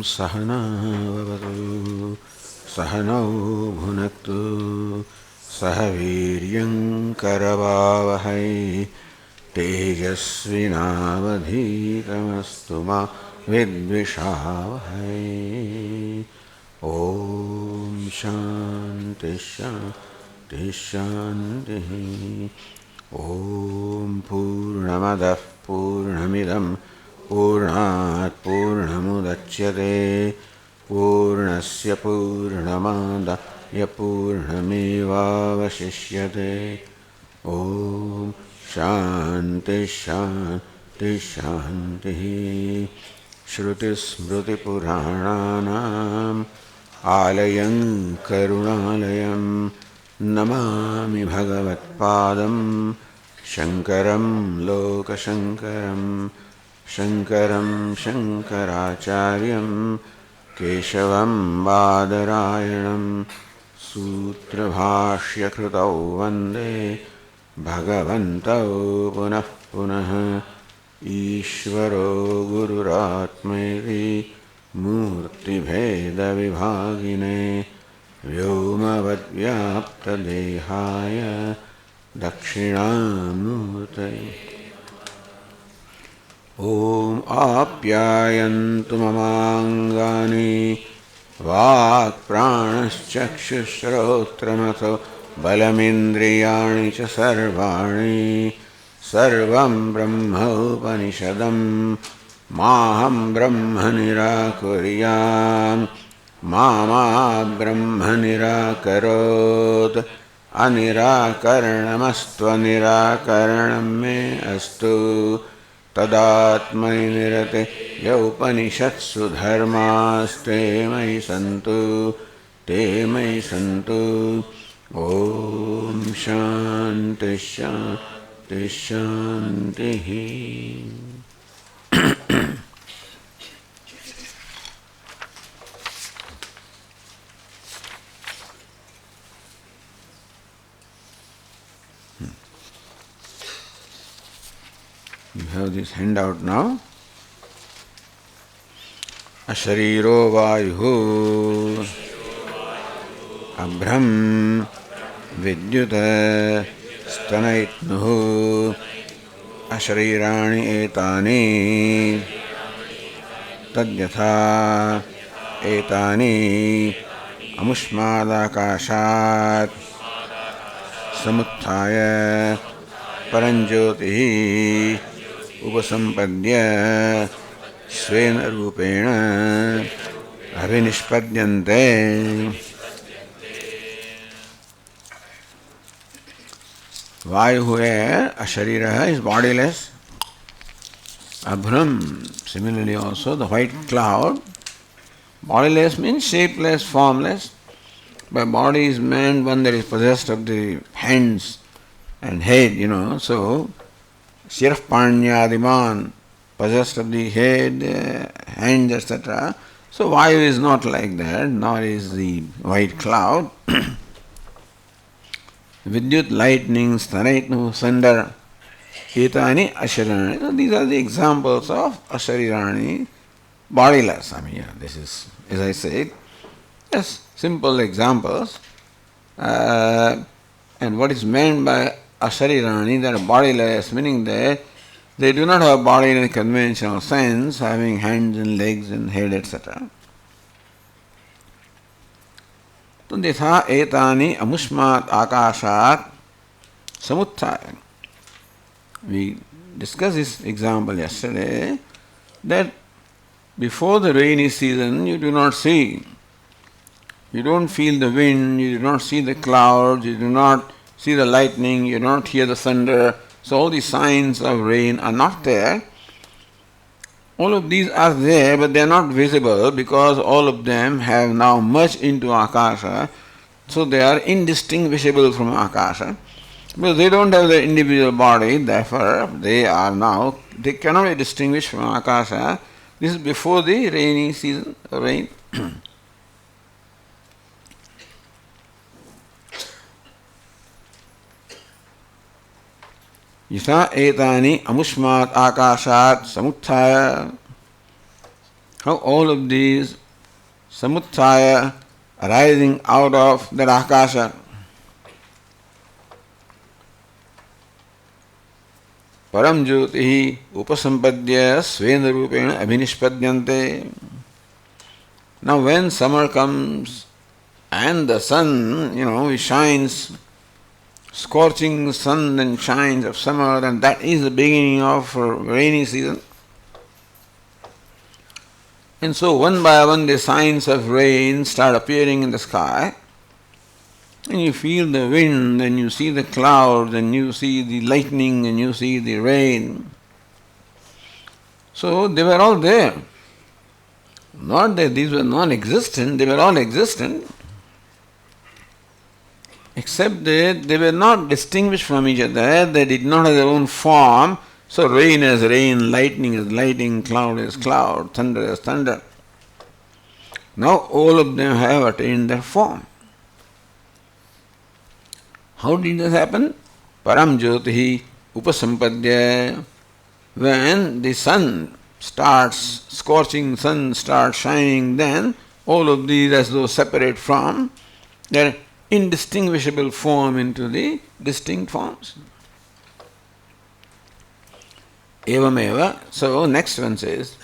सहना भवतु सहनौ भुनक्तु सह वीर्यं करवावहै तेजस्विनावधीतमस्तु मा विद्विषावहै। ॐ शान्ति शान्ति शान्तिः। ॐ पूर्णमदः पूर्णमिदं पूर्णात् पूर्णमुदच्यते पूर्णस्य पूर्णमादाय पूर्णमेवावशिष्यते। ॐ शान्ति शान्ति शान्तिः। श्रुतिस्मृतिपुराणानाम् आलयं करुणालयं नमामि भगवत्पादं शङ्करं लोकशङ्करं शङ्करं शङ्कराचार्यं केशवं बादरायणं सूत्रभाष्यकृतौ वन्दे भगवन्तौ पुनः पुनः। ईश्वरो गुरुरात्मेति मूर्तिभेदविभागिने व्योमवद्व्याप्तदेहाय दक्षिणामूर्तये। ॐ आप्यायन्तु ममाङ्गानि वाक्प्राणश्चक्षुश्रोत्रमथो बलमिन्द्रियाणि च सर्वाणि सर्वं ब्रह्मोपनिषदं माहं ब्रह्म निराकुर्याम् मा ब्रह्म निराकरोत् अनिराकरणमस्त्वनिराकरणं मे अस्तु। तदात्मनि निरते यौपनिषत्सु धर्मास्ते मयि सन्तु ते मयि सन्तु। ॐ शान्ति शान्ति शान्तिः। You have this handout now. Ashariro vayuhu abhram vidyuta stanaitnuhu asharirani etani tadyatha etani amushmadakashat samutthaya paranjyotihi उपसंपद्य स्वेन रूपेण अभिनिष्पद्यन्ते। Vayu air, a sharira is bodiless. Abhram, similarly also the white cloud, bodiless means shapeless, formless. By body is meant one that is possessed of the hands and head, so Shirpanyadiman, possessed of the head, hands, etc. So Vayu is not like that, nor is the white cloud. Vidyut, lightning, Stanaitnu, thunder, Etani, Asharirani. So these are the examples of Asharirani, bodiless. This is, as I said, just simple examples. And what is meant by Asharirani, that are bodiless, meaning that they do not have body in a conventional sense, having hands and legs and head, etc. Tunditha etani amushmat akashat samutthaya. We discussed this example yesterday, that before the rainy season you do not see. You don't feel the wind, you do not see the clouds, you do not see the lightning, you do not hear the thunder. So all the signs of rain are not there. All of these are there, but they are not visible because all of them have now merged into Akasha. So they are indistinguishable from Akasha. Because they don't have the individual body, therefore they cannot be distinguished from Akasha. This is before the rainy season, rain. Yatha etani amushmat akashat samutthaya. how all of these samuttaya arising out of that akasha, param jyotihi upasampadya svena rupena abhinishpadyante. Now when summer comes and the sun, it shines, scorching sun and shines of summer, and that is the beginning of rainy season. And so one by one the signs of rain start appearing in the sky, and you feel the wind, and you see the clouds, and you see the lightning, and you see the rain. So they were all there. Not that these were non-existent, they were all existent, except that they were not distinguished from each other, they did not have their own form. So rain is rain, lightning is lightning, cloud is cloud, thunder is thunder. Now all of them have attained their form. How did this happen? Param jyotihi upasampadya. When the sun starts, scorching sun starts shining, then all of these as though separate from their indistinguishable form into the distinct forms. Evameva. So next one says,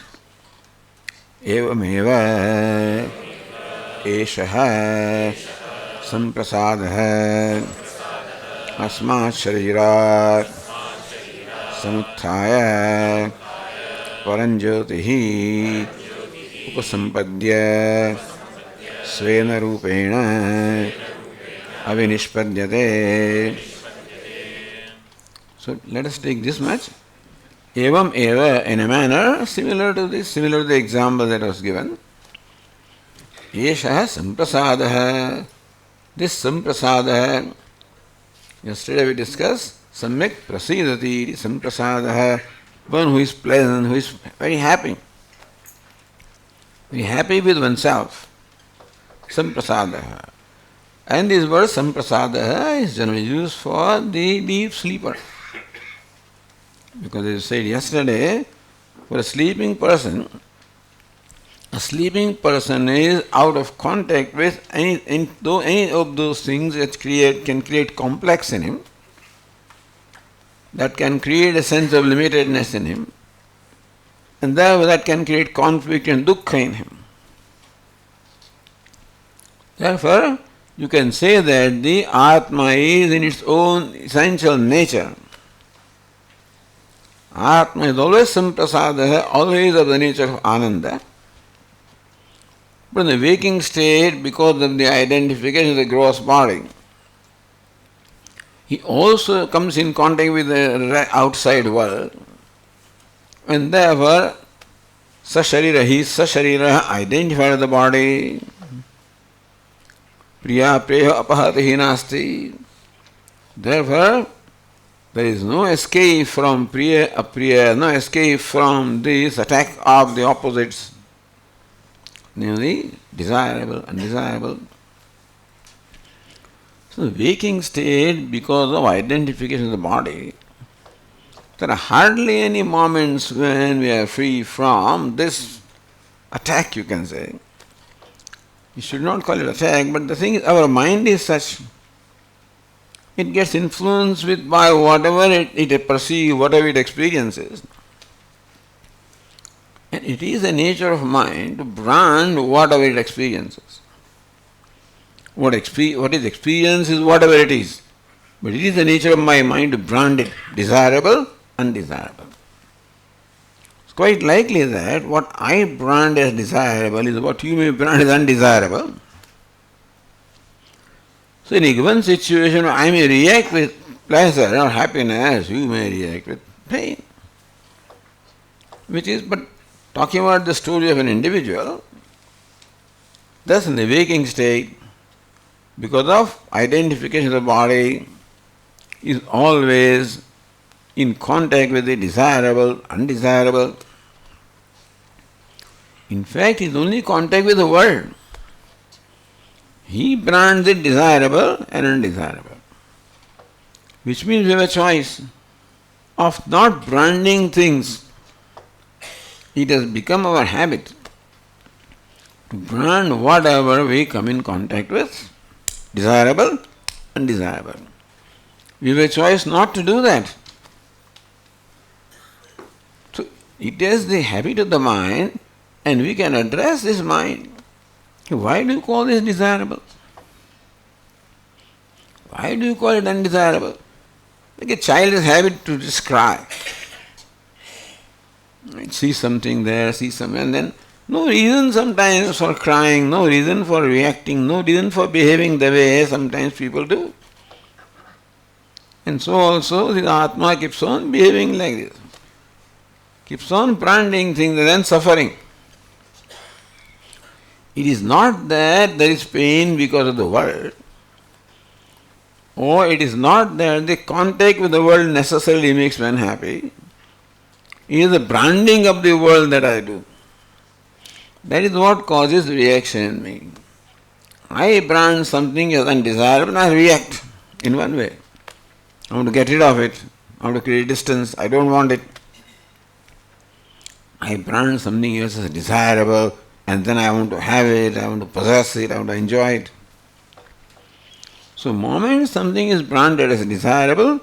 Evameva eshaha samprasadaha asmat sharirat samuttaya paranjyotihi upasampadya svena rupena avinishpadyate. So let us take this much. Evam eva, in a manner similar to the example that was given. Yesha samprasadaha. This samprasadaha, yesterday we discussed, samyak prasidati samprasadaha, one who is pleasant, who is very happy with oneself. Samprasadaha. And this word samprasadaha is generally used for the deep sleeper. Because as I said yesterday, for a sleeping person is out of contact with any of those things that can create complex in him, that can create a sense of limitedness in him, and therefore that can create conflict and dukkha in him. Therefore, you can say that the Atma is in its own essential nature. Atma is always samprasada, always of the nature of Ananda. But in the waking state, because of the identification of the gross body, he also comes in contact with the outside world. And therefore, he identified with the body. Priya preha apahatihi nasti. Therefore, there is no escape from priya apriya, no escape from this attack of the opposites, namely desirable, undesirable. So the waking state, because of identification of the body, there are hardly any moments when we are free from this attack, you can say. You should not call it attack, but the thing is, our mind is such, it gets influenced by whatever it perceives, whatever it experiences. And it is the nature of mind to brand whatever it experiences. What is experience is whatever it is. But it is the nature of my mind to brand it desirable, undesirable. It's quite likely that what I brand as desirable is what you may brand as undesirable. So in a given situation, I may react with pleasure or happiness, you may react with pain. But talking about the story of an individual, thus in the waking state, because of identification of the body, is always in contact with the desirable, undesirable. In fact, he is only in contact with the world. He brands it desirable and undesirable. Which means we have a choice of not branding things. It has become our habit to brand whatever we come in contact with, desirable, undesirable. We have a choice not to do that. So it is the habit of the mind, and we can address this mind. Why do you call this desirable? Why do you call it undesirable? Like a child's habit to just cry. See something there, see something, and then no reason sometimes for crying, no reason for reacting, no reason for behaving the way sometimes people do. And so also the Atma keeps on behaving like this. Keeps on branding things and then suffering. It is not that there is pain because of the world, or it is not that the contact with the world necessarily makes one happy. It is the branding of the world that I do. That is what causes reaction in me. I brand something as undesirable and I react in one way. I want to get rid of it. I want to create distance. I don't want it. I brand something else as desirable and then I want to have it, I want to possess it, I want to enjoy it. So, moment something is branded as desirable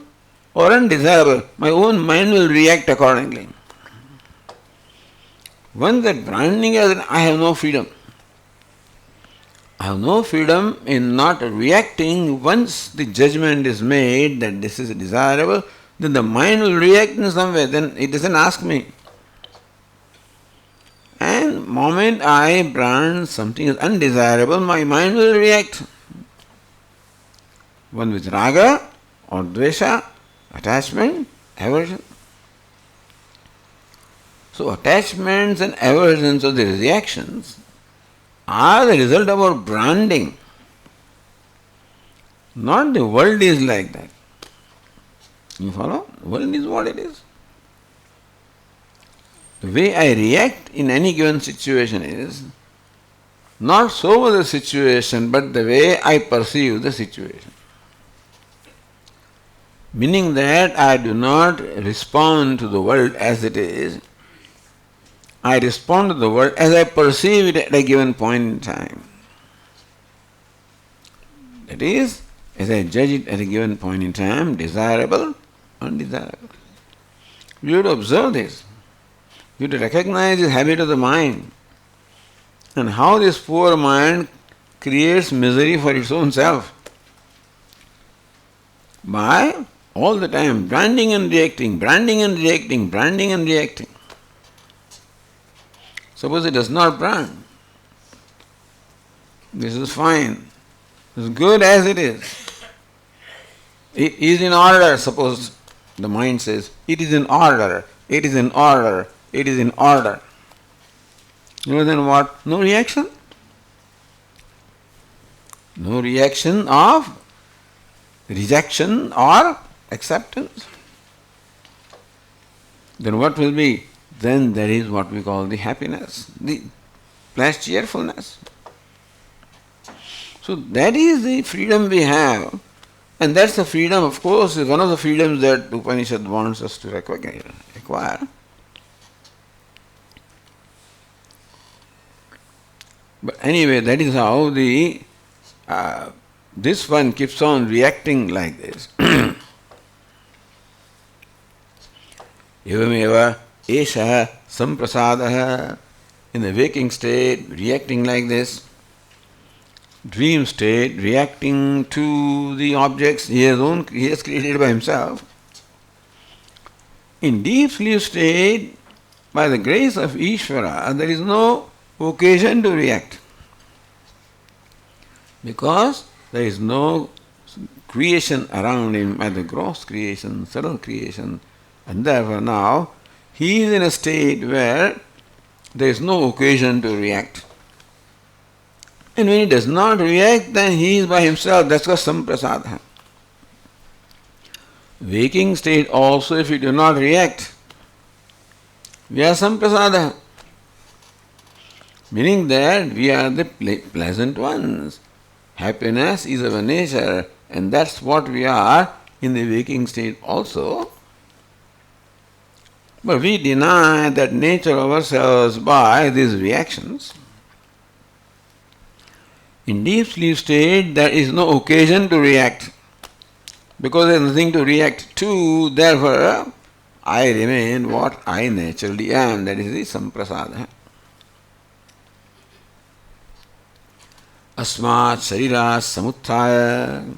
or undesirable, my own mind will react accordingly. Once that branding is, I have no freedom. I have no freedom in not reacting. Once the judgment is made that this is desirable, then the mind will react in some way, then it doesn't ask me. And moment I brand something as undesirable, my mind will react. One with raga or dvesha, attachment, aversion. So attachments and aversions of the reactions are the result of our branding. Not the world is like that. You follow? The world is what it is. The way I react in any given situation is not so the situation, but the way I perceive the situation. Meaning that I do not respond to the world as it is. I respond to the world as I perceive it at a given point in time. That is, as I judge it at a given point in time, desirable, undesirable. You have to observe this. You have to recognize the habit of the mind and how this poor mind creates misery for its own self by all the time branding and reacting, branding and reacting, branding and reacting. Suppose it does not brand. This is fine. It's good as it is. It is in order, suppose the mind says, it is in order, it is in order, it is in order. You know then what? No reaction. No reaction of rejection or acceptance. Then what will be? Then there is what we call the happiness, the blessed cheerfulness. So that is the freedom we have, and that's the freedom, of course, is one of the freedoms that Upanishad wants us to acquire. But anyway, that is how the this one keeps on reacting like this. Evameva esha samprasadaha, in the waking state, reacting like this. Dream state, reacting to the objects he has created by himself. In deep sleep state, by the grace of Ishvara, there is no occasion to react. Because there is no creation around him, either gross creation, subtle creation, and therefore now he is in a state where there is no occasion to react. And when he does not react, then he is by himself. That's called samprasada. Waking state also, if we do not react, we are samprasada. Meaning that we are the pleasant ones. Happiness is our nature, and that's what we are in the waking state also. But we deny that nature of ourselves by these reactions. In deep sleep state, there is no occasion to react. Because there is nothing to react to, therefore, I remain what I naturally am. That is the samprasada. Asmat sarira samuttaya.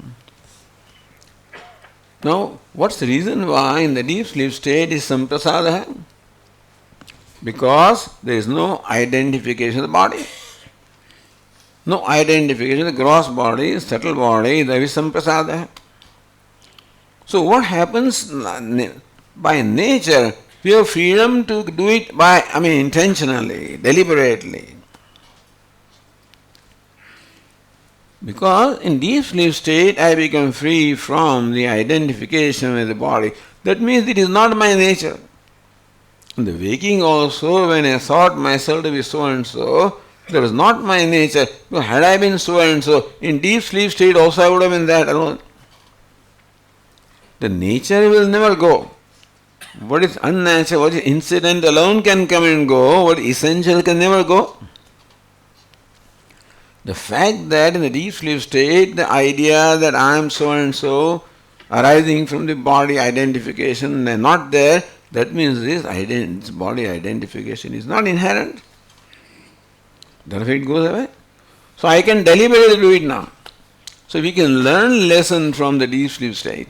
Now, what's the reason why in the deep sleep state is samprasada? Because there is no identification of the body. No identification of the gross body, subtle body, there is samprasada. So what happens by nature? We have freedom to do it intentionally, deliberately. Because in deep sleep state, I become free from the identification with the body. That means it is not my nature. In the waking also, when I thought myself to be so and so, that was not my nature. Had I been so and so, in deep sleep state also I would have been that alone. The nature will never go. What is unnatural, what is incident alone can come and go, what is essential can never go. The fact that in the deep sleep state, the idea that I am so and so arising from the body identification is not there, that means this body identification is not inherent. Therefore it goes away. So I can deliberately do it now. So we can learn lesson from the deep sleep state.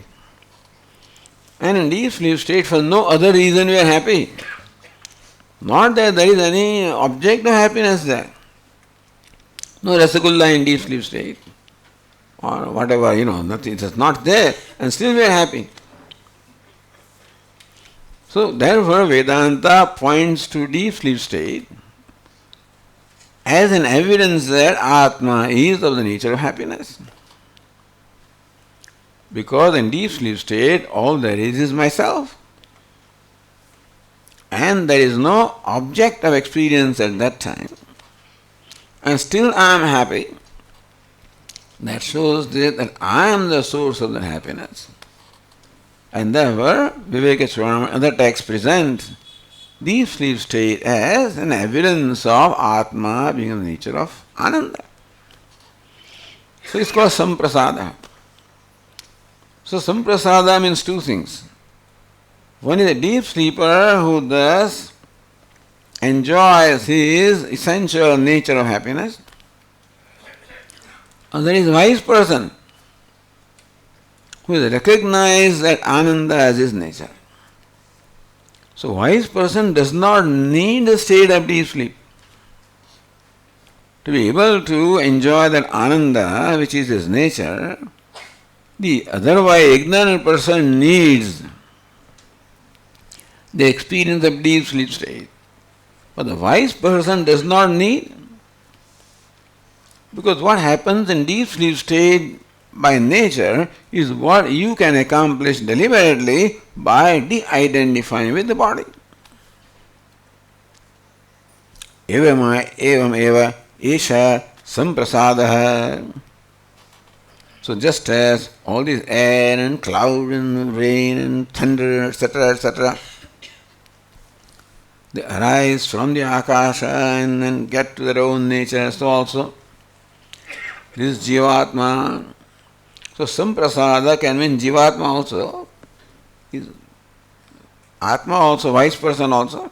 And in deep sleep state, for no other reason we are happy. Not that there is any object of happiness there. No rasagulla in deep sleep state. Or whatever, nothing, it is not there. And still we are happy. So therefore Vedanta points to deep sleep state as an evidence that Atma is of the nature of happiness. Because in deep sleep state, all there is myself. And there is no object of experience at that time. And still I am happy. That shows that I am the source of the happiness. And therefore, Vivekachurana and other texts present deep sleep state as an evidence of Atma being of the nature of Ananda. So it's called Samprasada. So samprasada means two things. One is a deep sleeper who thus enjoys his essential nature of happiness. And there is a wise person who has recognized that Ananda as his nature. So wise person does not need a state of deep sleep to be able to enjoy that Ananda which is his nature. The otherwise ignorant person needs the experience of deep sleep state. But the wise person does not need. Because what happens in deep sleep state by nature is what you can accomplish deliberately by de-identifying with the body. Evam eva esha samprasadaha. So just as all this air and cloud and rain and thunder, etc., they arise from the akasha and then get to their own nature, so also this is Jivatma. So samprasada can mean Jivatma also, is Atma also, wise person also.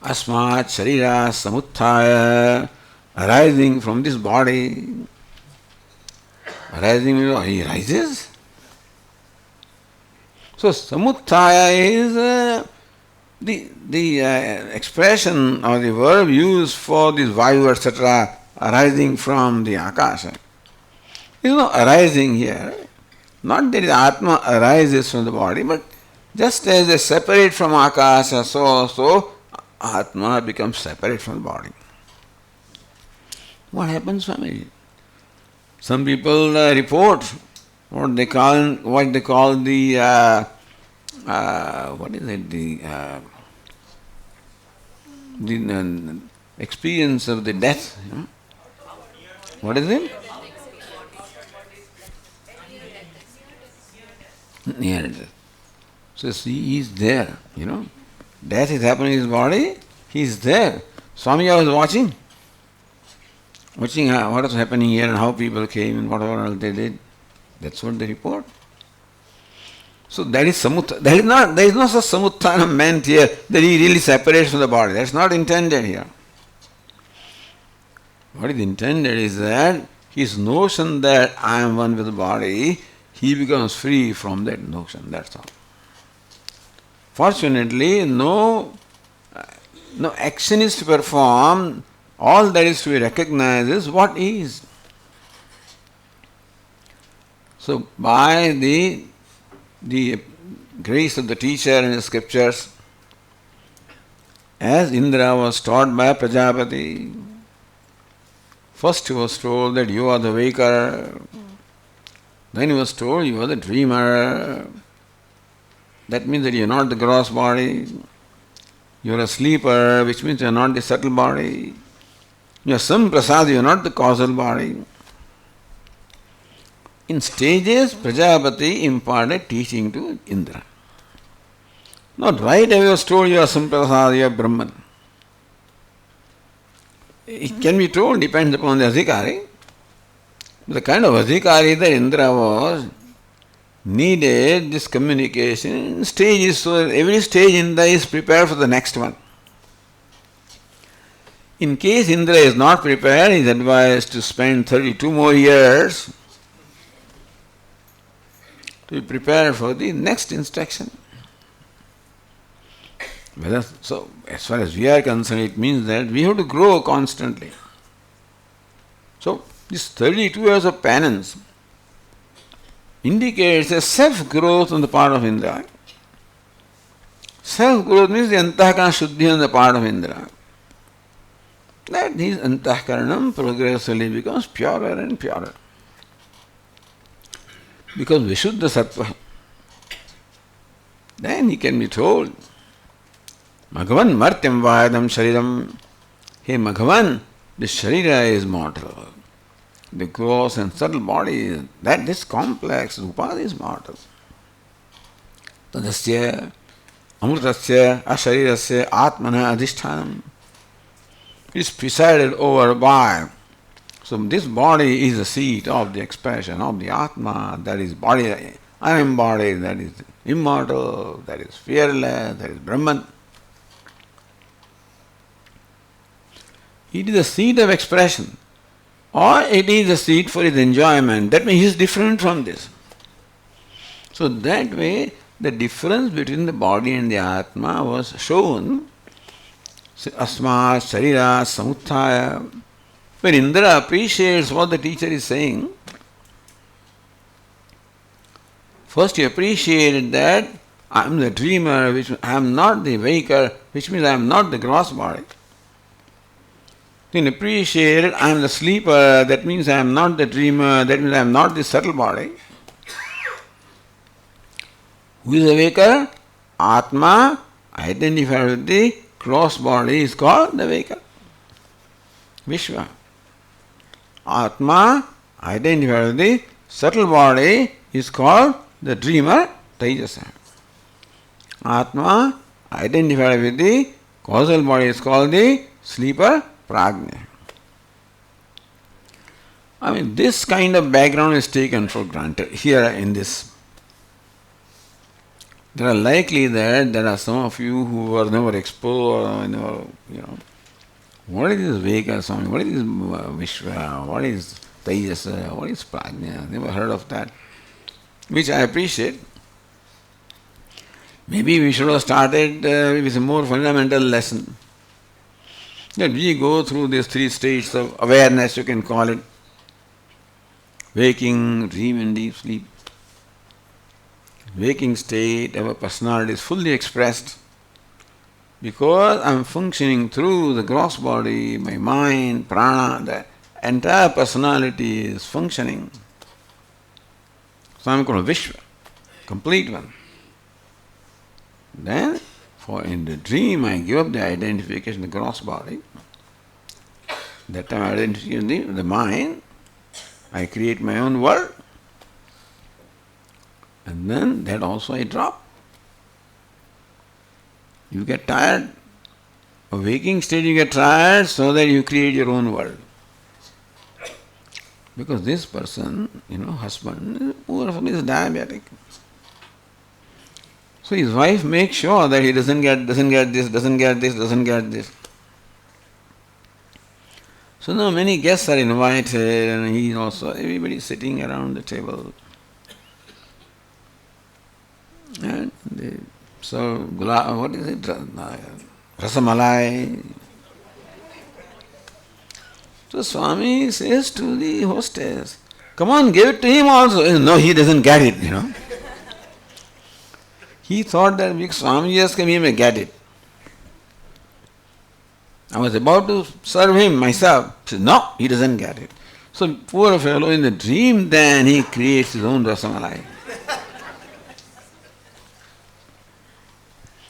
Asmat sharira samuttaya, arising from this body. Arising means he rises. So samuttaya is the expression or the verb used for this vayu, etc., arising from the akasha. There is no arising here. Not that the Atma arises from the body, but just as they separate from akasha, so also Atma becomes separate from the body. What happens, Swami? Some people report what they call the experience of the death. What is it? Near death. So he is there, Death is happening in his body, he is there. Swami, I was watching. watching what is happening here and how people came and whatever else they did. That's what they report. So that is samutthana. There is no such samutthana meant here that he really separates from the body. That's not intended here. What is intended is that his notion that I am one with the body, he becomes free from that notion. That's all. Fortunately, no action is to perform. All that is to be recognized is what is. So by the grace of the teacher and the scriptures, as Indra was taught by Prajapati, first he was told that you are the waker, then he was told you are the dreamer. That means that you are not the gross body. You are a sleeper, which means you are not the subtle body. You are Samprasad, you are not the causal body. In stages, Prajapati imparted teaching to Indra. Not right away was told you are Samprasad, you are Brahman. It can be told, depends upon the adhikari. The kind of adhikari that Indra was needed this communication in stages, so every stage Indra is prepared for the next one. In case Indra is not prepared, he is advised to spend 32 more years to be prepared for the next instruction. So, as far as we are concerned, it means that we have to grow constantly. So, this 32 years of penance indicates a self-growth on the part of Indra. Self-growth means the antahkarana shuddhi on the part of Indra. That his antahkaranam progressively becomes purer and purer. Because Vishuddha Sattva. Then he can be told, Maghavan Martyam Vayadam Shariram. Hey Maghavan, this Sharira is mortal. The gross and subtle body, that is complex, Upadhi is mortal. Tadasya, Amrutasya, Asharirasya, Atmana Adhishthanam. It is presided over by. So this body is the seat of the expression of the Atma, that is body, unembodied, that is immortal, that is fearless, that is Brahman. It is the seat of expression. Or it is a seat for his enjoyment. That means he is different from this. So that way, the difference between the body and the Atma was shown. Asma, Sharira, Samuthaya. When Indra appreciates what the teacher is saying, first he appreciated that I am the dreamer, which I am not the waker, which means I am not the gross body. Then appreciated, I am the sleeper, that means I am not the dreamer, that means I am not the subtle body. Who is the waker? Atma, identified with the gross body, is called the waker. Vishwa. Atma, identified with the subtle body, is called the dreamer, Taijasa. Atma, identified with the causal body, is called the sleeper, Prajna. I mean, this kind of background is taken for granted here in this. There are likely that there are some of you who were never exposed, or never, what is this Veka Swami, what is this Vishwa, what is Taijasa, what is Prajna, never heard of that, which I appreciate. Maybe we should have started with a more fundamental lesson. That we go through these three states of awareness, you can call it. Waking, dream and deep sleep. Waking state, our personality is fully expressed because I am functioning through the gross body, my mind, prana, the entire personality is functioning. So I am called Vishwa, complete one. Then, for in the dream, I give up the identification of the gross body. That time I identify the mind. I create my own world. And then that also I drop. You get tired. A waking state you get tired so that you create your own world. Because this person, husband, poor fellow is diabetic. So his wife makes sure that he doesn't get this. So now many guests are invited and he also, everybody is sitting around the table. And they serve what is it? Rasamalai. So Swami says to the hostess, come on, give it to him also. No, he doesn't get it, He thought that big Swami just came, he may get it. I was about to serve him myself. He said, no, he doesn't get it. So poor fellow in the dream, then he creates his own rasamalai.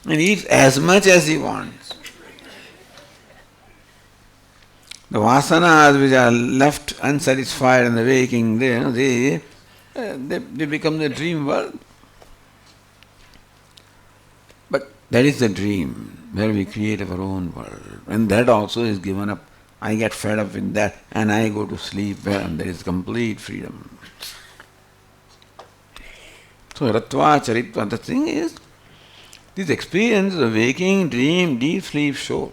And eats as much as he wants. The vasanas which are left unsatisfied in the waking, they become the dream world. But that is the dream, where we create our own world. And that also is given up. I get fed up with that and I go to sleep, and there is complete freedom. So Ratva Charitva, the thing is, this experience of waking, dream, deep sleep show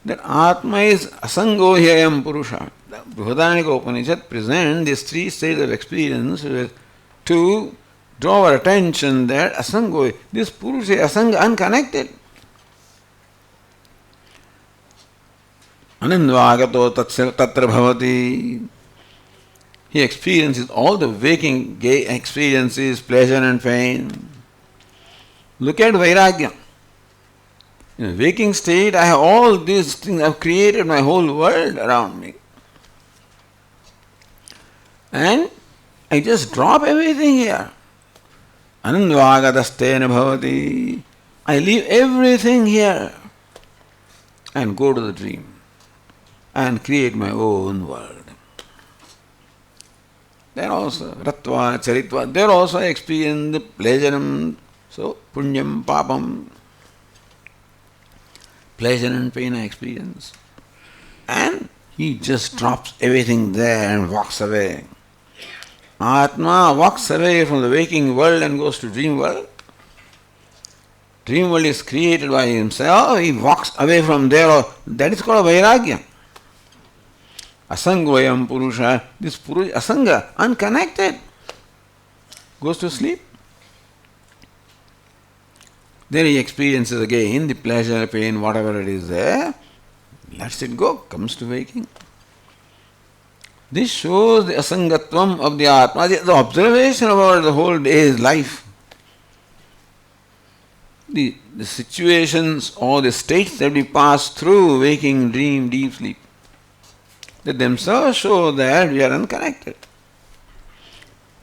that Atma is asango hyayam purusha. The Brihadaranyaka Upanishad presents these three states of experience to draw our attention that asango, this purusha is asanga, unconnected. Anandvagato tatra bhavati. He experiences all the waking experiences, pleasure and pain. Look at Vairagya. In the waking state, I have all these things, I have created my whole world around me. And I just drop everything here. Anandvagatastena bhavati. I leave everything here and go to the dream and create my own world. Then also, Ratva, Charitva, there also I experience the pleasure, so punyam, papam, pleasure and pain I experience. And he just drops everything there and walks away. Atma walks away from the waking world and goes to dream world. Dream world is created by himself, he walks away from there. That is called Vairagya. Asangoyam Purusha, this Purusha, Asanga, unconnected, goes to sleep. Then he experiences again the pleasure, pain, whatever it is there, lets it go, comes to waking. This shows the asangatvam of the Atma, the observation about the whole day's life. The situations or the states that we pass through, waking, dream, deep sleep, they themselves show that we are unconnected.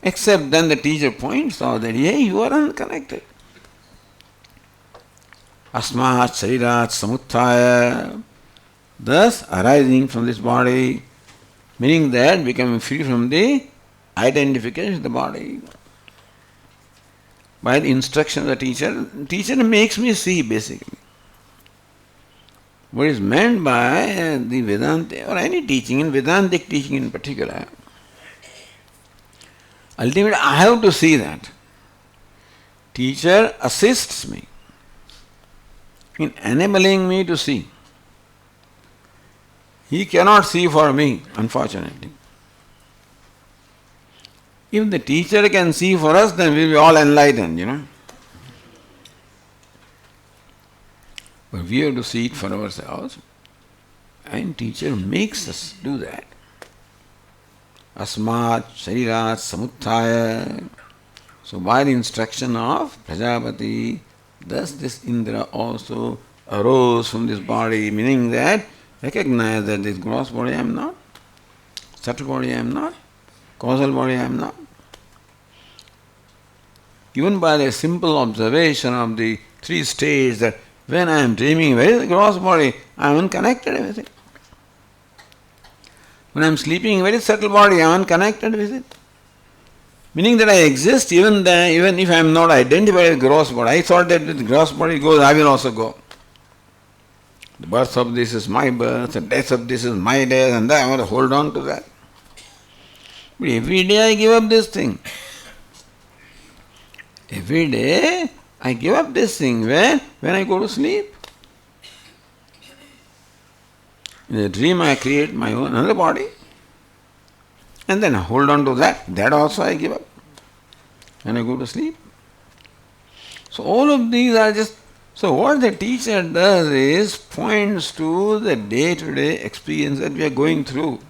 Except then the teacher points out that, hey, you are unconnected. Asmat Sharirat Samuttaya, thus arising from this body, meaning that becoming free from the identification of the body. By the instruction of the teacher makes me see basically. What is meant by the Vedanta or any teaching, in Vedantic teaching in particular, ultimately I have to see that. Teacher assists me in enabling me to see. He cannot see for me, unfortunately. If the teacher can see for us, then we will be all enlightened, But we have to see it for ourselves. And teacher makes us do that. Asmat Sharirat Samuttaya. So by the instruction of Prajapati, thus this Indra also arose from this body, meaning that recognize that this gross body I am not, subtle body I am not, causal body I am not. Even by the simple observation of the three states that when I am dreaming, where is the gross body? I am unconnected with it. When I am sleeping, where is subtle body? I am unconnected with it. Meaning that I exist even if I am not identified with gross body. I thought that if the gross body goes, I will also go. The birth of this is my birth, the death of this is my death, and I want to hold on to that. But every day I give up this thing. Every day I give up this thing. When I go to sleep. In a dream I create my own another body. And then I hold on to that. That also I give up. When I go to sleep. So all of these are just... So what the teacher does is points to the day-to-day experience that we are going through.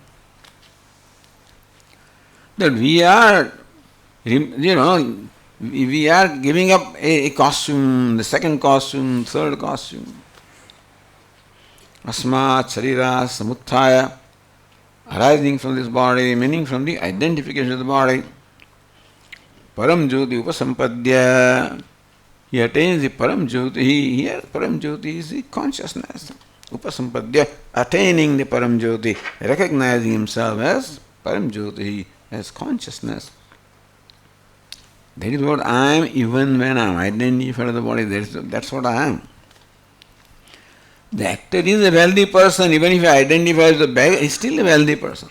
That we are, we are giving up a costume, the second costume, third costume. Asmat, Sharira, Samuthaya, arising from this body, meaning from the identification of the body. Param Jyoti Upasampadya. He attains the Param Jyoti. Here Param Jyoti is the consciousness. Upasampadya, attaining the Param Jyoti, recognizing himself as Param Jyoti, as consciousness. That is what I am even when I am identified with the body. That's what I am. The actor is a wealthy person. Even if he identifies with the beggar, he is still a wealthy person.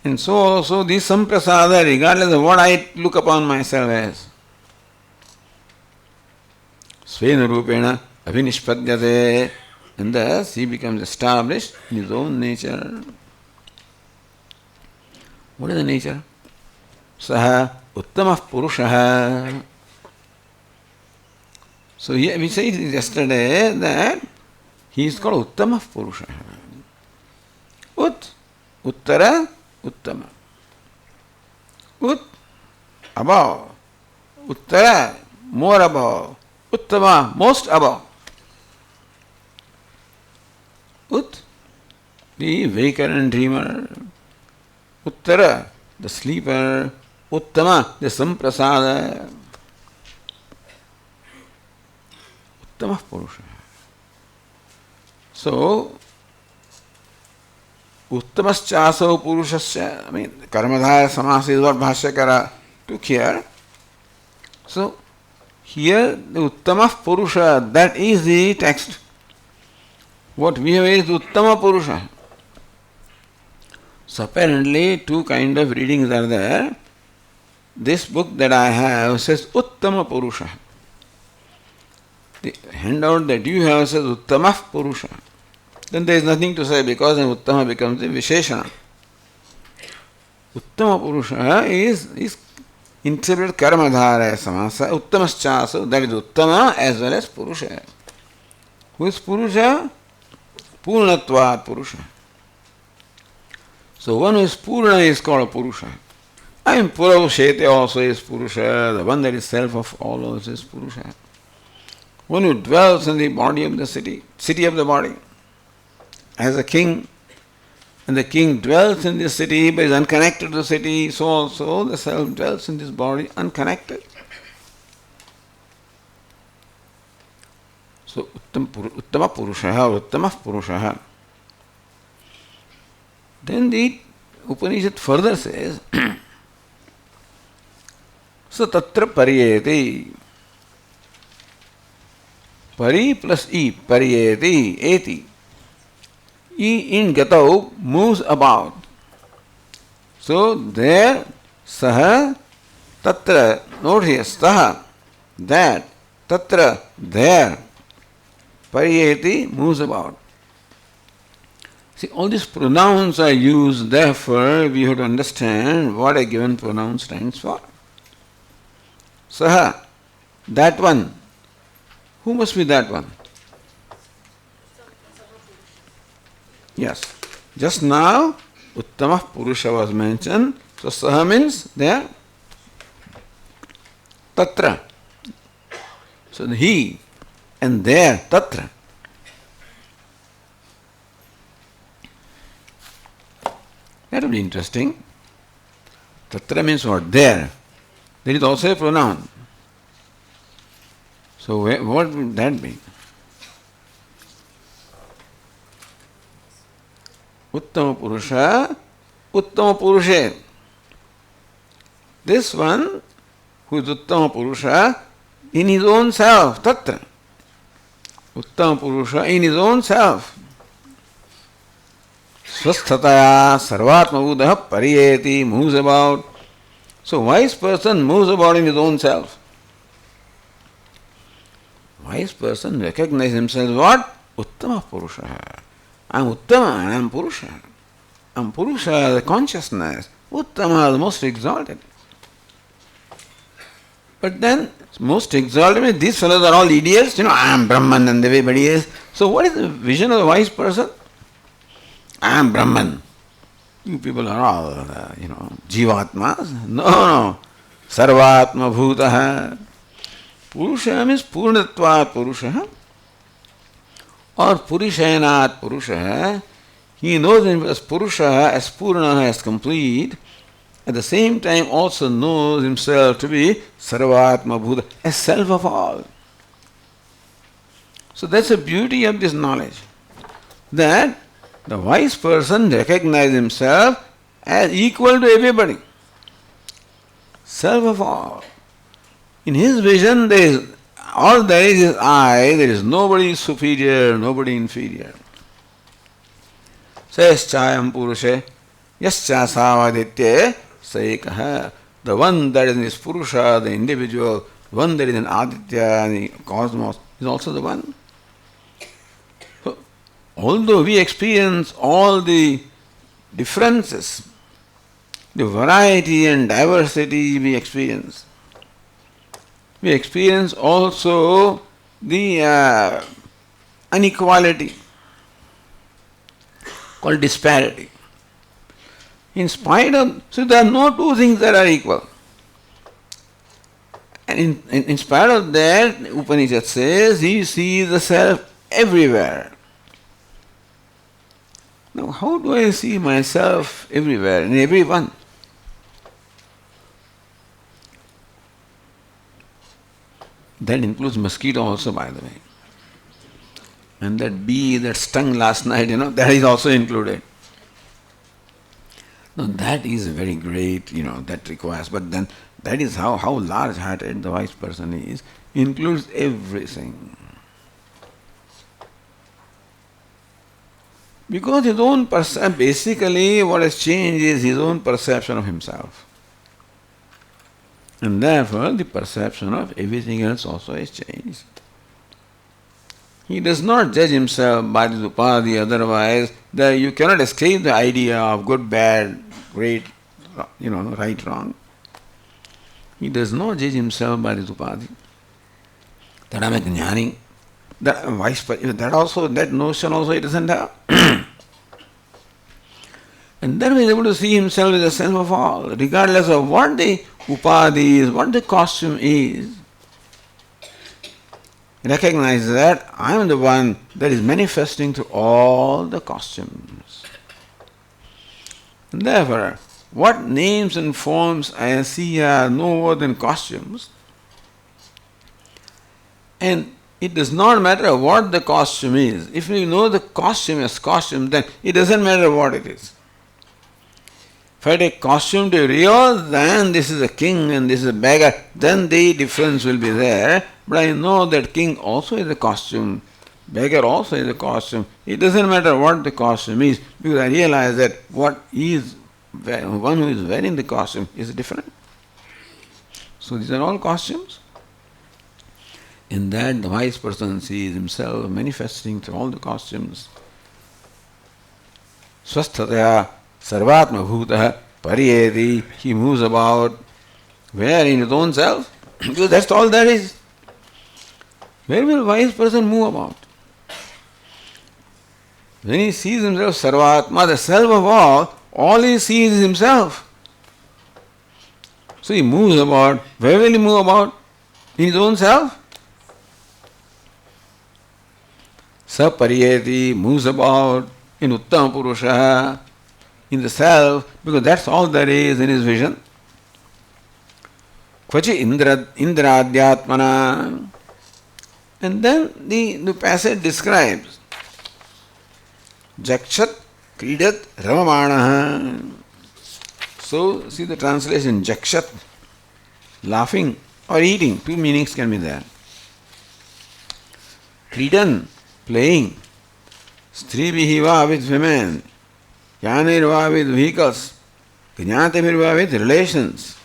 And so also this samprasada, regardless of what I look upon myself as, svena rupena abhinishpadyate, and thus he becomes established in his own nature. What is the nature? Saha uttamah purushaha. So here we said yesterday that he is called uttamah purushaha. Uttara, uttama. Above. Uttara, more above. Uttama, most above. The waker and dreamer. Uttara, the sleeper. Uttama, the samprasada. Uttamah purusha. So, Uttamaschaso purushasya, Karmadhaya Samasa is what Bhashyakara took here. So, here the Uttamah Purusha, that is the text. What we have is Uttama Purusha. So, apparently, two kind of readings are there. This book that I have says Uttama Purusha. The handout that you have says Uttamah Purusha. Then there is nothing to say because then Uttama becomes a Visheshana. Uttama Purusha is interpreted Karmadhara Samasa, Uttamaschaso, that is Uttama as well as Purusha. Who is Purusha? Purnatvat Purusha. So one who is Purna is called Purusha. Puravasyete also is Purusha, the one that is self of all those is Purusha. One who dwells in the body of the city of the body, as a king, and the king dwells in this city but is unconnected to the city, so also the self dwells in this body unconnected. So Uttama Purushaha, Uttamah Purushaha. Then the Upanishad further says, So Tatra Pariyeti. Pari plus E, Pariyeti, Eti. E in Gatau moves about. So there, Saha, Tatra, note here, Saha, that, Tatra, there. Pariyeti moves about. See, all these pronouns are used, therefore we have to understand what a given pronoun stands for. Saha, that one. Who must be that one? Yes. Just now, Uttamah Purusha was mentioned. So, Saha means there. Tatra. So, the he and there, Tatra. That will be interesting. Tatra means what? There. There is also a pronoun. So, what would that be? Uttama Purusha, Uttama Purushe. This one, who is Uttama Purusha, in his own self, Tatra. Uttama Purusha in his own self. Swasthataya sarvatma buddha pariyeti, moves about. So wise person moves about in his own self. Wise person recognizes himself what? Uttama Purusha. I am Uttama and I am Purusha. I am Purusha, the consciousness. Uttama, the most exalted. But then, most exalted, these fellows are all idiots. I am Brahman and everybody is. So what is the vision of a wise person? I am Brahman. You people are all, Jivatmas. No. Sarvatma Bhutaha. Purusha means Purnatvat Purusha. Or Purishayanat Purusha. He knows him as Purusha, as Purna, as complete. At the same time also knows himself to be Sarvatma Bhuta, as self of all. So that's the beauty of this knowledge. That the wise person recognizes himself as equal to everybody. Self of all. In his vision, all there is I, there is nobody superior, nobody inferior. Sayaschayam Purushe, Yascha Savaditye, Saikaha. The one that is in this Purusha, the individual, the one that is in Aditya, the cosmos, is also the one. So, although we experience all the differences, the variety and diversity we experience also the inequality called disparity. In spite of, so there are no two things that are equal. And in spite of that, Upanishad says he sees the self everywhere. Now, how do I see myself everywhere, in everyone? That includes mosquito also, by the way. And that bee that stung last night, that is also included. Now that is very great, that requires, but then that is how large-hearted the wise person is, includes everything. Because his own basically what has changed is his own perception of himself. And therefore the perception of everything else also has changed. He does not judge himself by this upadhi, otherwise you cannot escape the idea of good, bad, great, right, wrong. He does not judge himself by this upadhi. That I am a jnani, that wise, that notion also he doesn't have. And then he is able to see himself as a self of all, regardless of what the upadhi is, what the costume is. Recognize that I am the one that is manifesting through all the costumes. And therefore, what names and forms I see are no more than costumes. And it does not matter what the costume is. If we know the costume as costume, then it doesn't matter what it is. If I take costume to Rio, then this is a king and this is a beggar, then the difference will be there. But I know that king also is a costume, beggar also is a costume. It doesn't matter what the costume is, because I realize that one who is wearing the costume is different. So these are all costumes. In that the wise person sees himself manifesting through all the costumes. Swasthataya sarvatma bhutah pariyeti, he moves about. Where? In his own self? Because that's all there is. Where will a wise person move about? When he sees himself sarvatma, the self of all he sees is himself. So he moves about. Where will he move about? In his own self? Sapariyeti, moves about in Uttama Purusha, in the self, because that's all there is in his vision. Kvachi Indradhyatmana. And then the passage describes Jakshat Kridat Ramamanaha. So see the translation, Jakshat, laughing or eating, two meanings can be there. Kritan, playing. Stribihiva with women. Yanirva with vehicles. Gnatamirva with relations.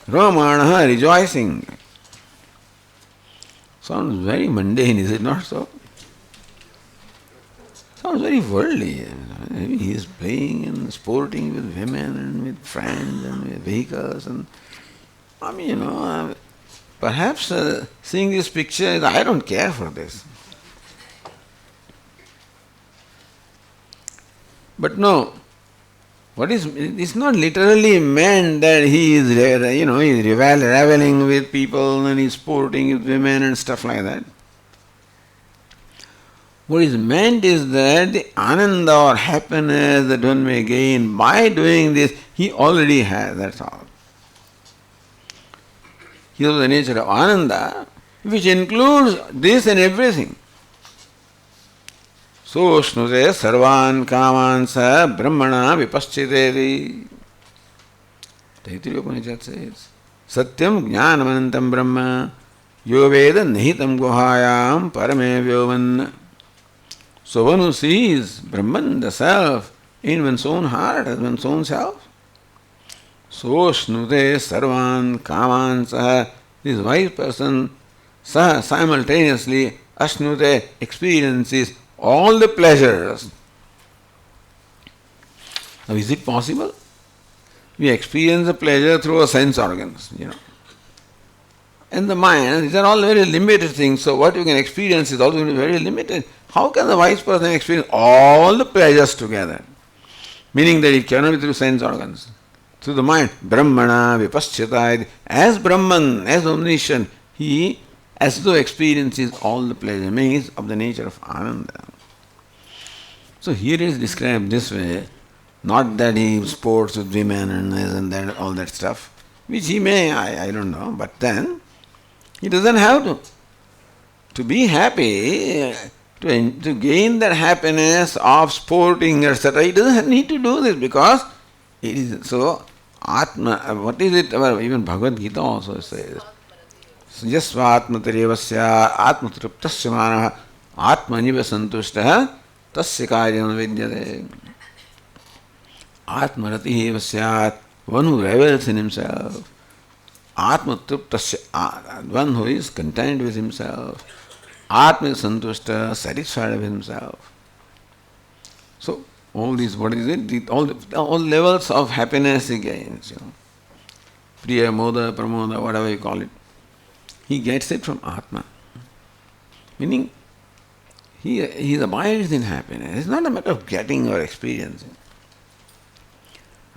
Ramanaha rejoicing. Sounds very mundane, is it not so? Sounds very worldly. He is playing and sporting with women and with friends and with vehicles. And perhaps seeing this picture, I don't care for this. But no, it's not literally meant that he is, he's reveling with people and he's sporting with women and stuff like that. What is meant is that the ananda or happiness that one may gain by doing this, he already has, that's all. He knows the nature of ananda, which includes this and everything. So shnute sarvan kaman sa brahmana vipaschiteti. ChandogyaUpanishad says, Satyam jnanamanantam brahma yo veda nihitam guhayam parame vyovan. So one who sees Brahman, the self, in one's own heart, as one's own self. So shnute sarvan kaman saha. This wise person simultaneously ashnute experiences all the pleasures. Now is it possible? We experience the pleasure through our sense organs, And the mind, these are all very limited things, so what you can experience is also going to be very limited. How can the wise person experience all the pleasures together? Meaning that it cannot be through sense organs. Through the mind, Brahmana vipaschita, as Brahman, as omniscient, he as though experiences all the pleasure, meaning he is of the nature of ananda. So here it is described this way, not that he sports with women and this and that, all that stuff, which he may, I don't know, but then he doesn't have to. To be happy, to gain that happiness of sporting, etc., he doesn't need to do this because it is so. Atma, what is it? Even Bhagavad Gita also says, Yasva atmatarevasya atmatruptasya manaha atmaniva santushtaha tasya karyam vidyate. Atmaratihi vasyat, one who revels in himself. Atmatruptasya, one who is content with himself. Atma santushta, satisfied with himself. So, all these, what is it? All levels of happiness he gains, Priya, Moda, Pramoda, whatever you call it. He gets it from Atma. Meaning, he abides in happiness. It's not a matter of getting or experiencing.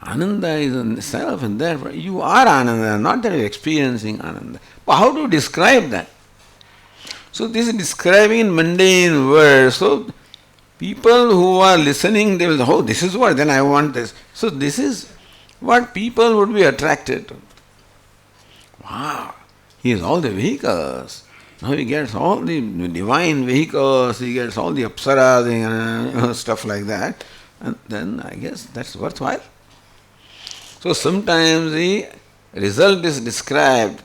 Ananda is in self, and therefore you are Ananda, not that you're experiencing Ananda. But how to describe that? So this is describing in mundane words. So people who are listening, they will say, oh, this is what, then I want this. So this is what people would be attracted to. Wow, he has all the vehicles. Now he gets all the divine vehicles, he gets all the apsaras, stuff like that. And then I guess that's worthwhile. So sometimes the result is described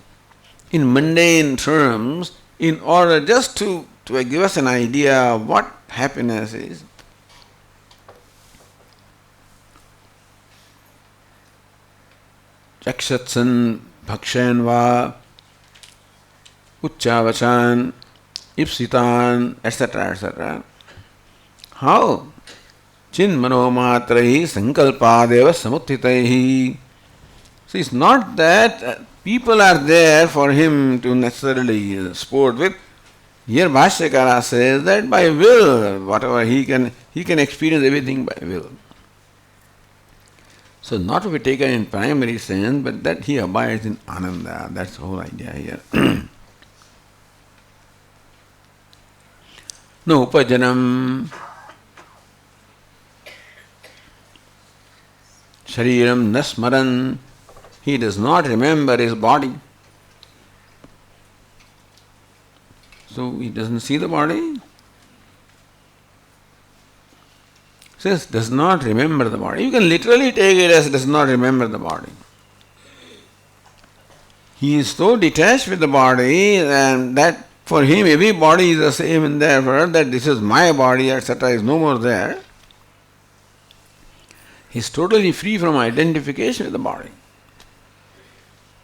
in mundane terms in order just to give us an idea of what happiness is. Chakshatsan bhakshan va uchchavachan ipsitan etc. etc. How? Chin manomatrahi sankalpadeva samutthitaihi. So it's not that people are there for him to necessarily sport with. Here Bhashyakara says that by will, whatever he can experience everything by will. So not to be taken in primary sense, but that he abides in Ananda. That's the whole idea here. No upajanam shariram nasmaran. He does not remember his body. So he doesn't see the body. Says does not remember the body. You can literally take it as does not remember the body. He is so detached with the body and that For him, every body is the same, and therefore that this is my body, etc., is no more there. He is totally free from identification with the body.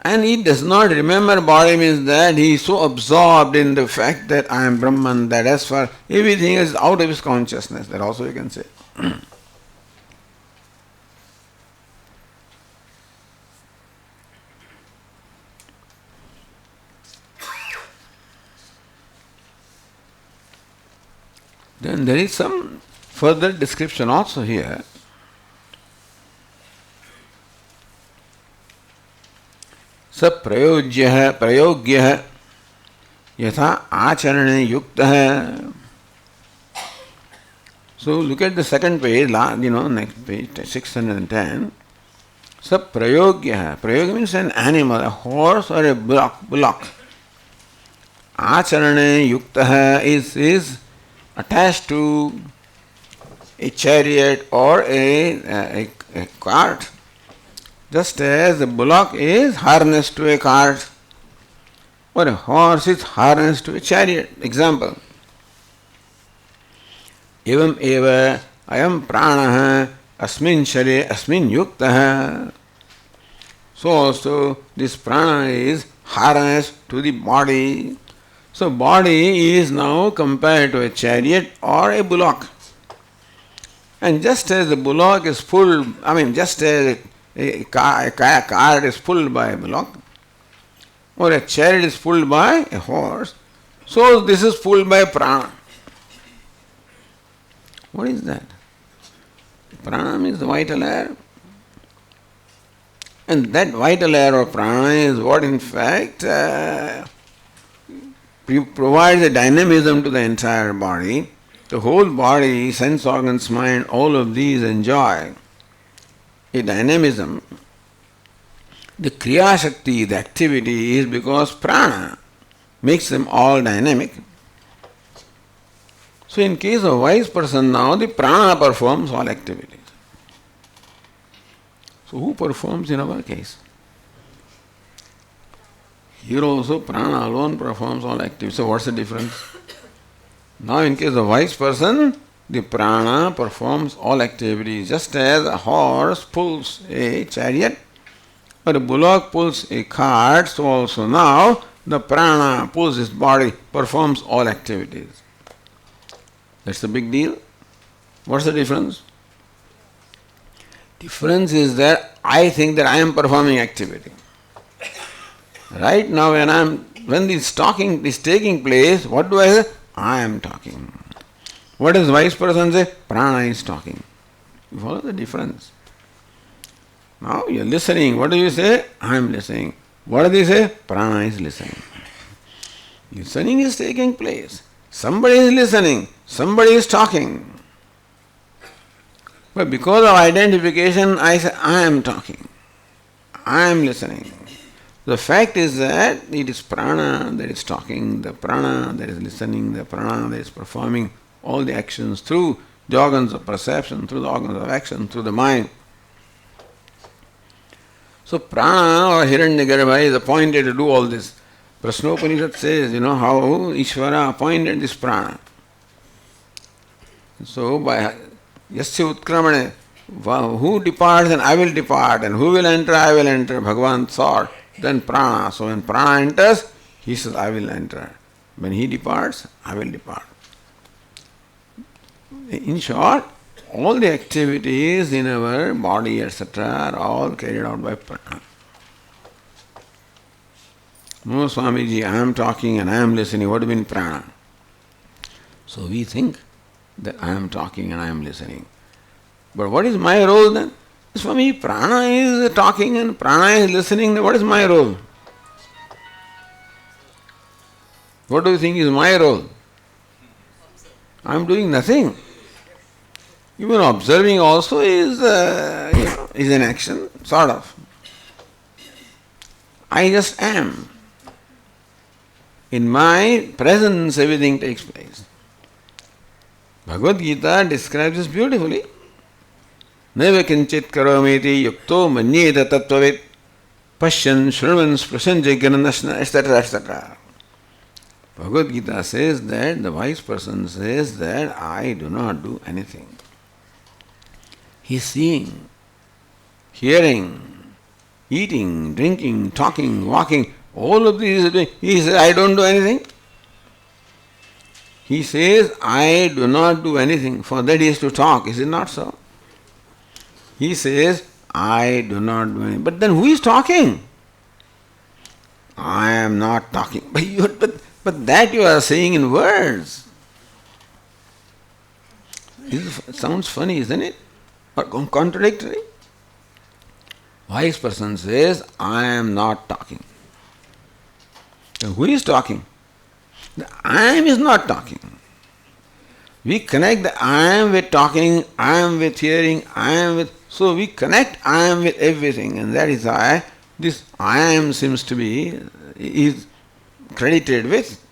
And he does not remember body means that he is so absorbed in the fact that I am Brahman, that as far everything is out of his consciousness. That also you can say. Then there is some further description also here. स प्रयोग्य यथा आचरणे युक्त है. So look at the second page, next page, 610. स प्रयोग्य. Prayogya means an animal, a horse or a bullock. Acharane yukta is attached to a chariot or a cart. Just as the bullock is harnessed to a cart or a horse is harnessed to a chariot. Example. Evam eva ayam pranaha asmin share asmin yuktaha. So also this prana is harnessed to the body. So body is now compared to a chariot or a bullock. And just as the bullock is pulled, just as a cart is pulled by a bullock, or a chariot is pulled by a horse, so this is pulled by prana. What is that? Prana means the vital air. And that vital air or prana is what in fact provides a dynamism to the entire body. The whole body, sense organs, mind, all of these enjoy a dynamism. The Kriya Shakti, the activity, is because prana makes them all dynamic. So in case of wise person now, the prana performs all activities. So who performs in our case? Here also prana alone performs all activities. So what's the difference? Now in case of wise person, the prana performs all activities. Just as a horse pulls a chariot or a bullock pulls a cart, so also now the prana pulls his body, performs all activities. That's the big deal. What's the difference? Difference is that I think that I am performing activity. Right now when this talking is taking place, what do I say? I am talking. What does wise person say? Prana is talking. You follow the difference? Now you are listening. What do you say? I am listening. What do they say? Prana is listening. Listening is taking place. Somebody is listening. Somebody is talking. But because of identification, I say, I am talking. I am listening. The fact is that it is prana that is talking, the prana that is listening, the prana that is performing all the actions through the organs of perception, through the organs of action, through the mind. So prana or Hiranyagarbha is appointed to do all this. Prasnopanishad says, how Ishvara appointed this prana. So by Yasya Utkramane, who departs and I will depart, and who will enter, I will enter, Bhagavan thought, then prana. So when prana enters, he says, I will enter. When he departs, I will depart. In short, all the activities in our body, etc., are all carried out by prana. No, Swamiji, I am talking and I am listening. What do you mean prana? So we think that I am talking and I am listening. But what is my role then? Swami, prana is talking and prana is listening. What is my role? What do you think is my role? I am doing nothing. Even observing also is an action, sort of. I just am. In my presence, everything takes place. Bhagavad Gita describes this beautifully. Neva kinchit karometi yukto manyeta tattvavit pashyan shruvan sprashan jagyananasna, etc., etc. Bhagavad Gita says that the wise person says that I do not do anything. He is seeing, hearing, eating, drinking, talking, walking, all of these. He says, I don't do anything. He says, I do not do anything. For that he has to talk. Is it not so? He says, I do not do anything. But then who is talking? I am not talking. But that you are saying in words. It sounds funny, isn't it? Or contradictory. Wise person says, I am not talking. And who is talking? The I am is not talking. We connect the I am with talking, I am with hearing, I am with... So we connect I am with everything, and that is why this I am seems to be is credited with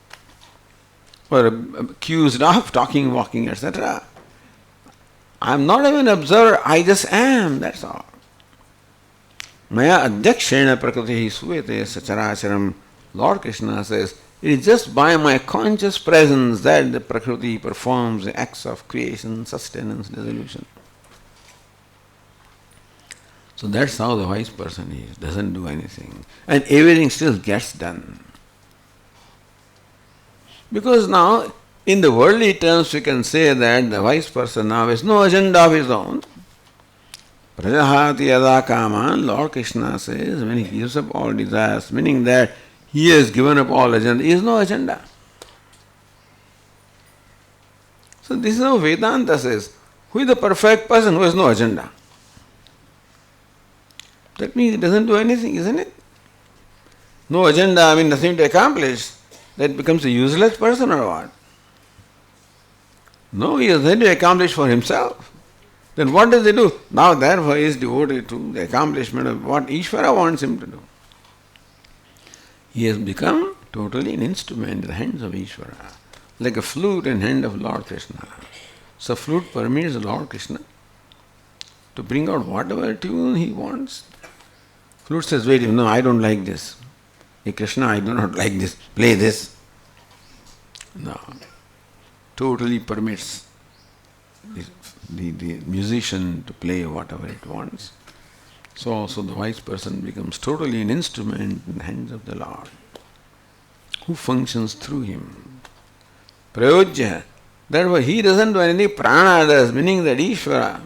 or accused of talking, walking, etc. I am not even an observer, I just am, that's all. Maya adhyakshena prakriti suyate sacharacharam. Lord Krishna says, it is just by my conscious presence that the prakriti performs the acts of creation, sustenance, dissolution. So that's how the wise person is, doesn't do anything. And everything still gets done. Because now, in the worldly terms, we can say that the wise person now has no agenda of his own. Prajahati yada kaman, Lord Krishna says, when he gives up all desires, meaning that he has given up all agenda, he has no agenda. So this is how Vedanta says, who is the perfect person who has no agenda? That means he doesn't do anything, isn't it? No agenda, I mean nothing to accomplish. That becomes a useless person or what? No, he has nothing to accomplish for himself. Then what does he do? Now therefore he is devoted to the accomplishment of what Ishvara wants him to do. He has become totally an instrument in the hands of Ishvara, like a flute in the hand of Lord Krishna. So flute permits Lord Krishna to bring out whatever tune he wants. Flute says, wait, no, I don't like this. Hey Krishna, I do not like this. Play this. No. Totally permits the musician to play whatever it wants. So also the wise person becomes totally an instrument in the hands of the Lord, who functions through him. Prayojya. Therefore he doesn't do anything, prana does, meaning that Ishvara.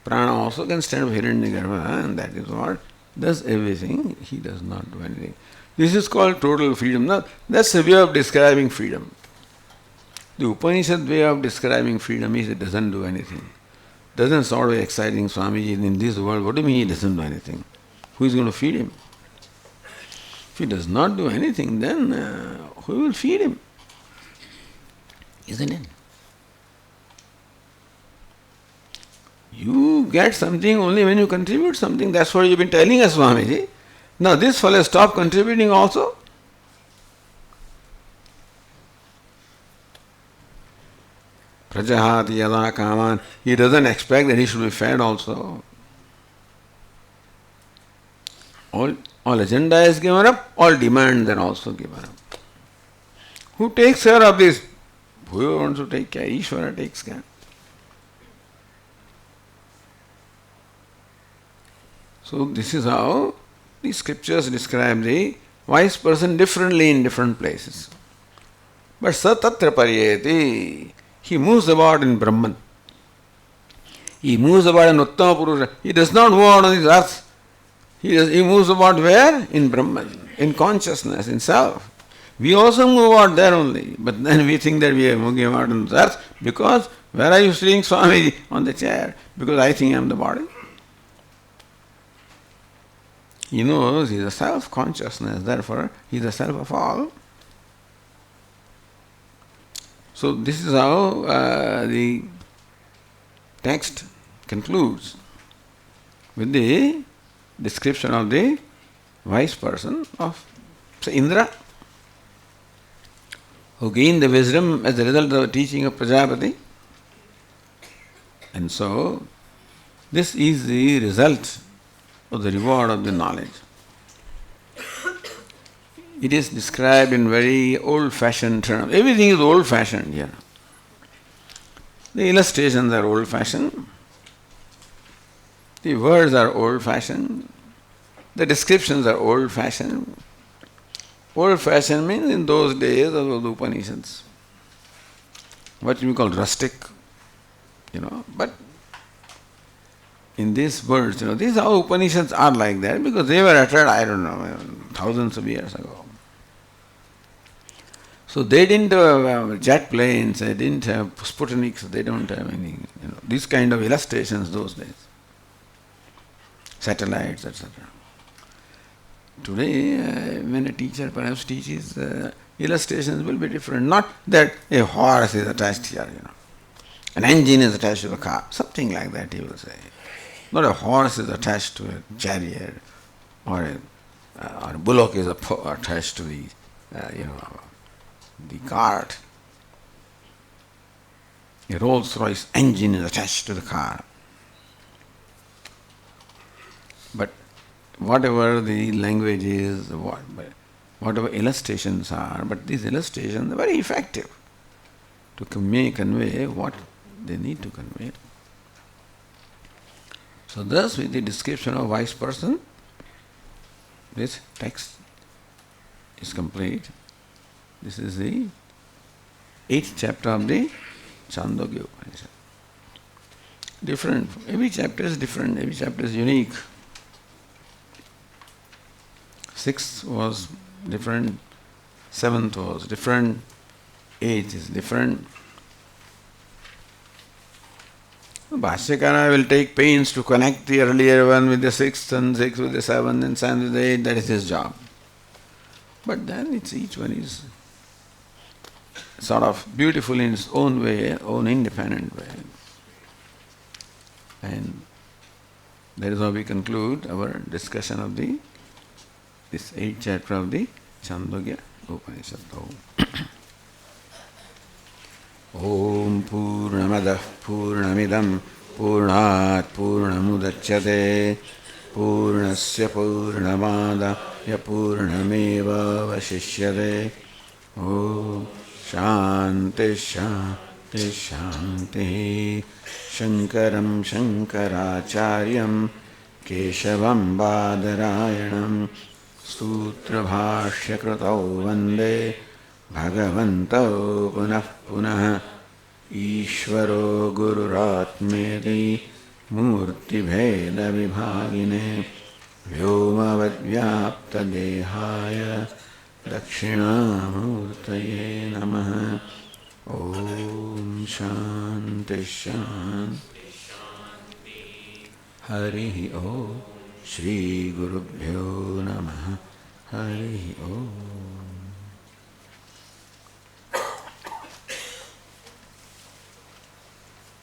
Prana also can stand up Hiranyagarbha, and that is what does everything. He does not do anything. This is called total freedom. Now, that's a way of describing freedom. The Upanishad way of describing freedom is it doesn't do anything. Doesn't sound very exciting, Swamiji, in this world. What do you mean he doesn't do anything? Who is going to feed him? If he does not do anything, then who will feed him? Isn't it? You get something only when you contribute something. That's what you've been telling us, Swamiji. Now this fellow stopped contributing also. Prajahati yada kaman. He doesn't expect that he should be fed also. All agenda is given up, all demands are also given up. Who takes care of this? Who wants to take care? Ishvara takes care. So this is how the scriptures describe the wise person differently in different places. But satatra pariyeti, he moves about in Brahman. He moves about in Uttama Purusha. He does not move out on this earth. He moves about where? In Brahman, in consciousness, in self. We also move out there only. But then we think that we are moving out on this earth because where are you sitting, Swami? On the chair. Because I think I am the body. He knows he is a self-consciousness, therefore he is the self of all. So this is how the text concludes with the description of the wise person of Indra, who gained the wisdom as a result of the teaching of Prajapati. And so this is the result of the reward of the knowledge. it is described in very old-fashioned terms. Everything is old-fashioned here. The illustrations are old-fashioned. The words are old-fashioned. The descriptions are old-fashioned. Old-fashioned means in those days of the Upanishads. What we call rustic, But in these words, these are how Upanishads are like that because they were uttered, I don't know, thousands of years ago. So they didn't have jet planes, they didn't have Sputniks, they don't have any, these kind of illustrations those days. Satellites, etc. Today, when a teacher perhaps teaches, illustrations will be different. Not that a horse is attached here, an engine is attached to the car, something like that he will say. Not a horse is attached to a chariot, or a bullock is attached to the cart. A Rolls-Royce engine is attached to the car. But whatever the language is, whatever illustrations are, but these illustrations are very effective to convey what they need to convey. So thus with the description of wise person, this text is complete. This is the 8th chapter of the ChandogyaUpanishad. Different, every chapter is different, every chapter is unique. 6th was different, 7th was different, 8th is different. Bhashyakara will take pains to connect the earlier one with the 6th and 6th with the 7th and 7th with the 8th, that is his job. But then each one is sort of beautiful in its own way, own independent way. And that is how we conclude our discussion of this 8th chapter of the ChandogyaUpanishad. Om Purnamadah Purnamidam Purnat Purnamudachyate Purnasya Purnamadaya Purnameva Vashishyate. Om Shanti Shanti Shanti. Shankaram Shankaracharyam Keshavam Badarayanam Sutra Bhashya Kritau Vande Bhagavanto Punah Punah Ishvaro Gururatmeti Murti Bheda Vibhagine Vyomavad Vyapta Dehaya Dakshinamurtaye Namaha. Om Shanti Shanti. Hari Om. Shri Gurubhyo Namaha. Hari Om.